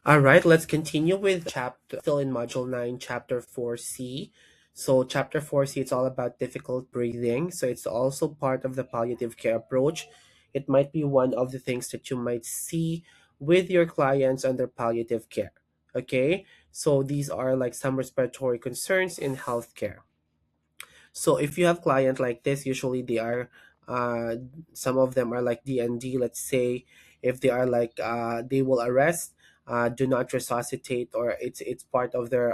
All right, let's continue with chapter, still in module 9, chapter 4C. So, chapter 4C, it's all about difficult breathing. So, it's also part of the palliative care approach. It might be one of the things that you might see with your clients under palliative care. Okay, so these are like some respiratory concerns in healthcare. So if you have client like this, usually they are uh some of them are like DND. Let's say if they are like they will arrest, do not resuscitate, or it's part of their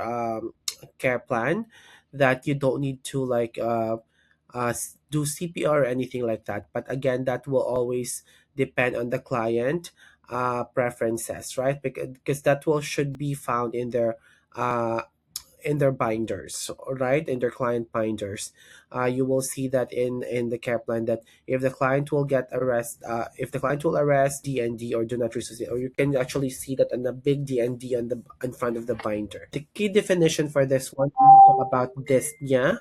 care plan that you don't need to like do CPR or anything like that. But again, that will always depend on the client preferences, right? Because that will should be found uh in their binders, right, in their client binders. You will see that in the care plan that if the client will get arrest, if the client will arrest DND or do not resuscitate, or you can actually see that on the big DND on the in front of the binder. The key definition for this one, we talk about dyspnea.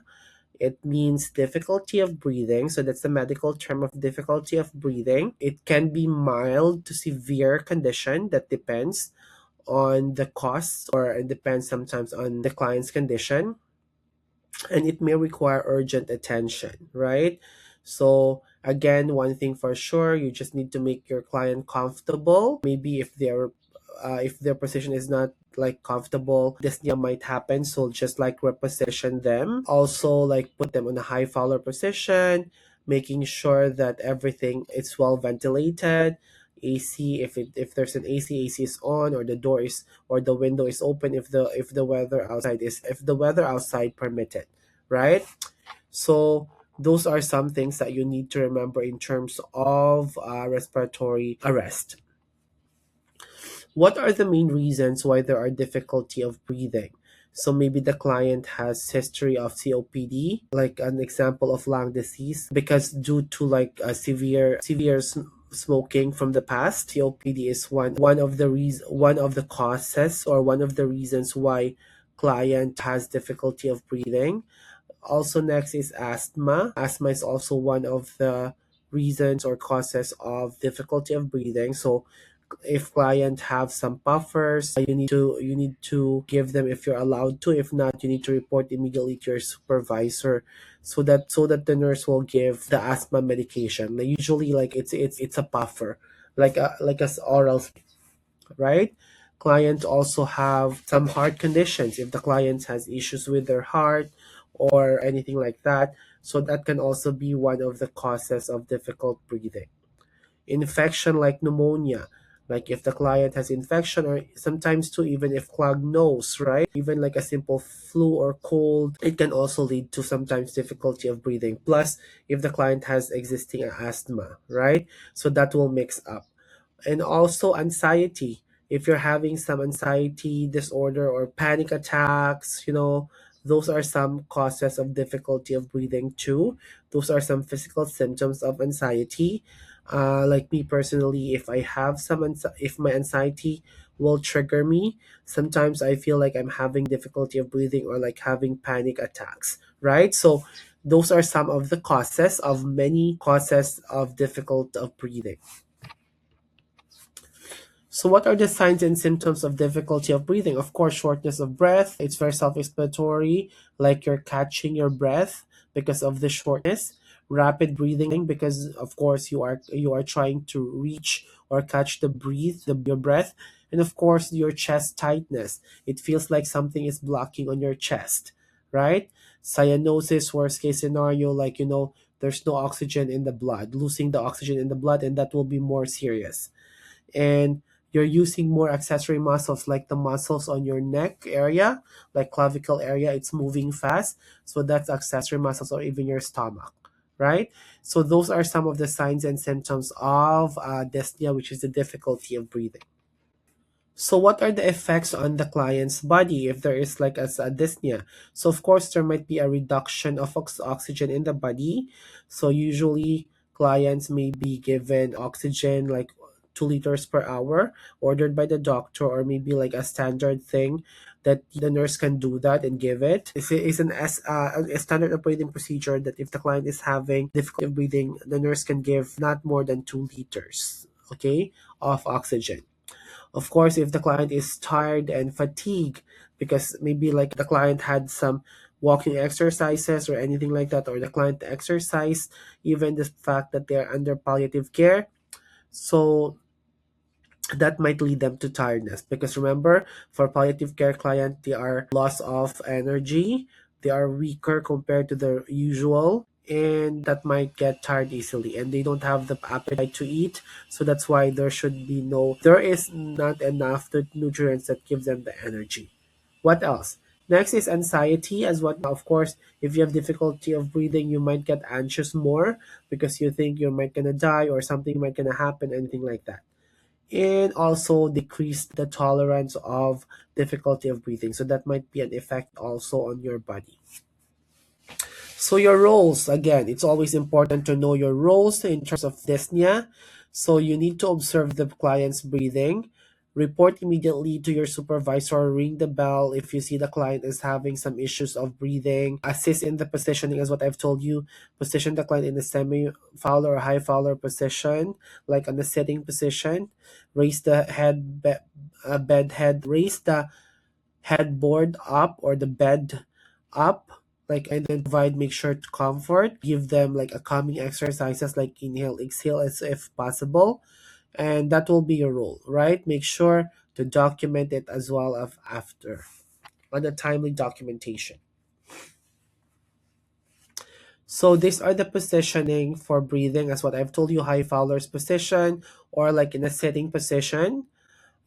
It means difficulty of breathing. So that's the medical term of difficulty of breathing. It can be mild to severe condition that depends on the cost, or it depends sometimes on the client's condition, and it may require urgent attention, right? So again, one thing for sure, you just need to make your client comfortable. Maybe if their position is not like comfortable, dyspnea might happen. So just like reposition them. Also like put them on a high Fowler position, making sure that everything is well ventilated. AC, if there's an AC is on, or the door is, or the window is open if the weather outside permitted, right? So those are some things that you need to remember in terms of respiratory arrest. What are the main reasons why there are difficulty of breathing? So maybe the client has history of COPD, like an example of lung disease, because due to like a severe smoking from the past, COPD is one of the causes, or one of the reasons why client has difficulty of breathing. Also, next is asthma. Asthma is also one of the reasons or causes of difficulty of breathing. So if client have some puffers, you need to give them if you're allowed to. If not, you need to report immediately to your supervisor, so that the nurse will give the asthma medication. Like usually, like it's a puffer, like a oral, right? Clients also have some heart conditions. If the client has issues with their heart or anything like that, so that can also be one of the causes of difficult breathing. Infection like pneumonia, like if the client has infection, or sometimes too, even if clogged nose, right? Even like a simple flu or cold, it can also lead to sometimes difficulty of breathing. Plus, if the client has existing asthma, right? So that will mix up. And also anxiety. If you're having some anxiety disorder or panic attacks, those are some causes of difficulty of breathing too. Those are some physical symptoms of anxiety. Like me personally, if I have if my anxiety will trigger me, sometimes I feel like I'm having difficulty of breathing, or like having panic attacks, right? So those are some of the causes of many causes of difficult of breathing. So, what are the signs and symptoms of difficulty of breathing? Of course, shortness of breath. It's very self explanatory, like you're catching your breath because of the shortness. Rapid breathing, because of course you are trying to reach or catch your breath. And of course, your chest tightness. It feels like something is blocking on your chest, right? Cyanosis, worst case scenario, like there's no oxygen in the blood, losing the oxygen in the blood, and that will be more serious. And you're using more accessory muscles, like the muscles on your neck area, like clavicle area, it's moving fast. So that's accessory muscles, or even your stomach, right? So those are some of the signs and symptoms of dyspnea, which is the difficulty of breathing. So what are the effects on the client's body if there is like a dyspnea? So of course there might be a reduction of oxygen in the body. So usually clients may be given oxygen like 2 liters per hour, ordered by the doctor, or maybe like a standard thing that the nurse can do that and give it. A standard operating procedure that if the client is having difficulty breathing, the nurse can give not more than 2 liters, okay, of oxygen. Of course, if the client is tired and fatigued, because maybe like the client had some walking exercises or anything like that, or the client exercised, even the fact that they're under palliative care, so that might lead them to tiredness. Because remember, for palliative care client, they are loss of energy, they are weaker compared to the usual, and that might get tired easily, and they don't have the appetite to eat. So that's why there is not enough nutrients that give them the energy. What else? Next is anxiety. As what, of course, if you have difficulty of breathing, you might get anxious more because you think you might gonna die or something might gonna happen, anything like that. And also decrease the tolerance of difficulty of breathing. So that might be an effect also on your body. So your roles, again, it's always important to know your roles in terms of dyspnea. So you need to observe the client's breathing, report immediately to your supervisor, ring the bell if you see the client is having some issues of breathing, assist in the positioning as what I've told you, position the client in a semi-fowler or high fowler position, like on the sitting position, raise the bed head, raise the headboard up or the bed up, like, and then provide make sure to comfort, give them like a calming exercises like inhale exhale as if possible, and that will be your role, right? Make sure to document it as well as after on a timely documentation. So these are the positioning for breathing as what I've told you: high fowler's position, or like in a sitting position.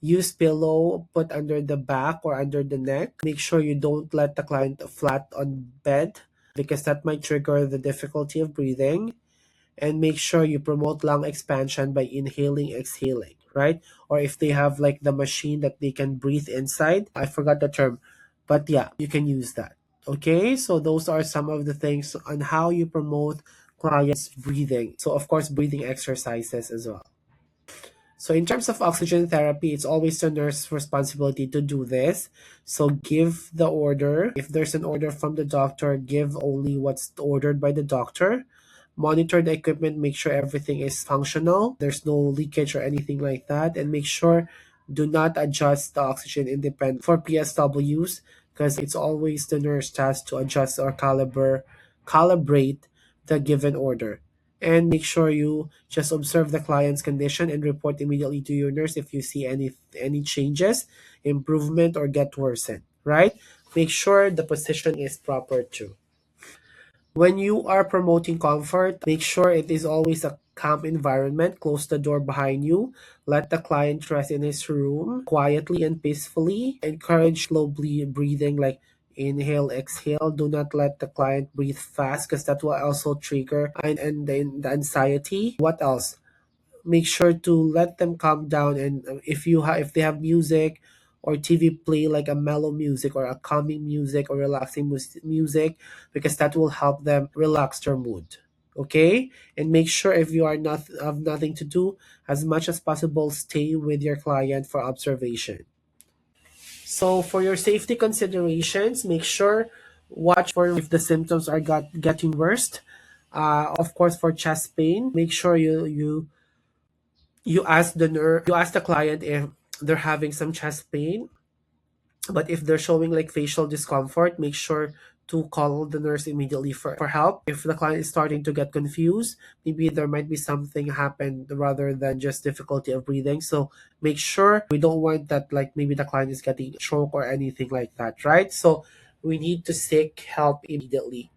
Use pillow put under the back or under the neck. Make sure you don't let the client flat on bed because that might trigger the difficulty of breathing. And make sure you promote lung expansion by inhaling, exhaling, right? Or if they have like the machine that they can breathe inside, I forgot the term, but yeah, you can use that. Okay, so those are some of the things on how you promote clients' breathing. So, of course, breathing exercises as well. So in terms of oxygen therapy, it's always the nurse's responsibility to do this. So give the order. If there's an order from the doctor, give only what's ordered by the doctor. Monitor the equipment, make sure everything is functional. There's no leakage or anything like that. And make sure do not adjust the oxygen independent for PSWs, because it's always the nurse task to adjust or calibrate the given order. And make sure you just observe the client's condition and report immediately to your nurse if you see any changes, improvement, or get worsened, right? Make sure the position is proper too. When you are promoting comfort, make sure it is always a calm environment. Close the door behind you. Let the client rest in his room quietly and peacefully. Encourage slow breathing, like inhale, exhale. Do not let the client breathe fast because that will also trigger and the anxiety. What else? Make sure to let them calm down, and if they have music or TV, play like a mellow music or a calming music or relaxing music, because that will help them relax their mood. Okay, and make sure if you are not have nothing to do, as much as possible stay with your client for observation. So for your safety considerations, make sure watch for if the symptoms are getting worse. Of course, for chest pain, make sure you ask the client if they're having some chest pain. But if they're showing like facial discomfort, make sure to call the nurse immediately for help. If the client is starting to get confused, maybe there might be something happened rather than just difficulty of breathing. So make sure, we don't want that like maybe the client is getting stroke or anything like that, right? So we need to seek help immediately.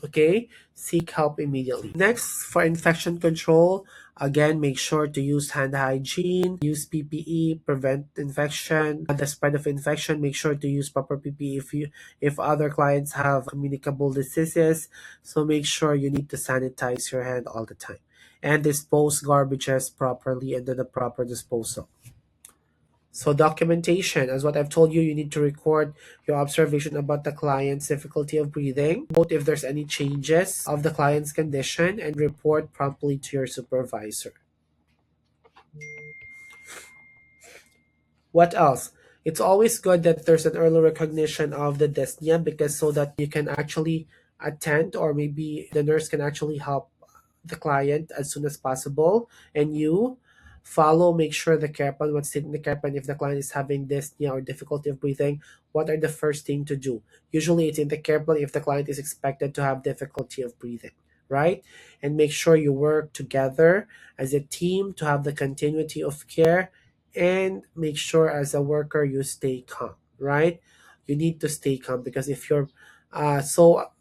Okay, seek help immediately. Next, for infection control, again, make sure to use hand hygiene, use PPE, prevent infection, the spread of infection. Make sure to use proper PPE if other clients have communicable diseases. So make sure you need to sanitize your hand all the time and dispose garbages properly and do the proper disposal. So documentation, as what I've told you, you need to record your observation about the client's difficulty of breathing, note if there's any changes of the client's condition, and report promptly to your supervisor. What else? It's always good that there's an early recognition of the dyspnea, because so that you can actually attend, or maybe the nurse can actually help the client as soon as possible, and you Follow, make sure the care plan, what's in the care plan. If the client is having dyspnea or difficulty of breathing, what are the first thing to do? Usually it's in the care plan if the client is expected to have difficulty of breathing, right? And make sure you work together as a team to have the continuity of care, and make sure as a worker you stay calm, right? You need to stay calm because if you're so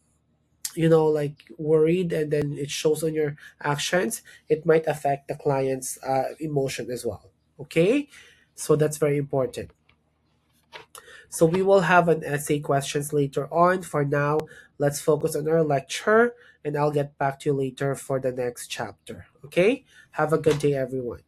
like worried and then it shows on your actions, it might affect the client's emotion as well. Okay, so that's very important. So we will have an essay questions later on. For now, let's focus on our lecture, and I'll get back to you later for the next chapter. Okay, have a good day everyone.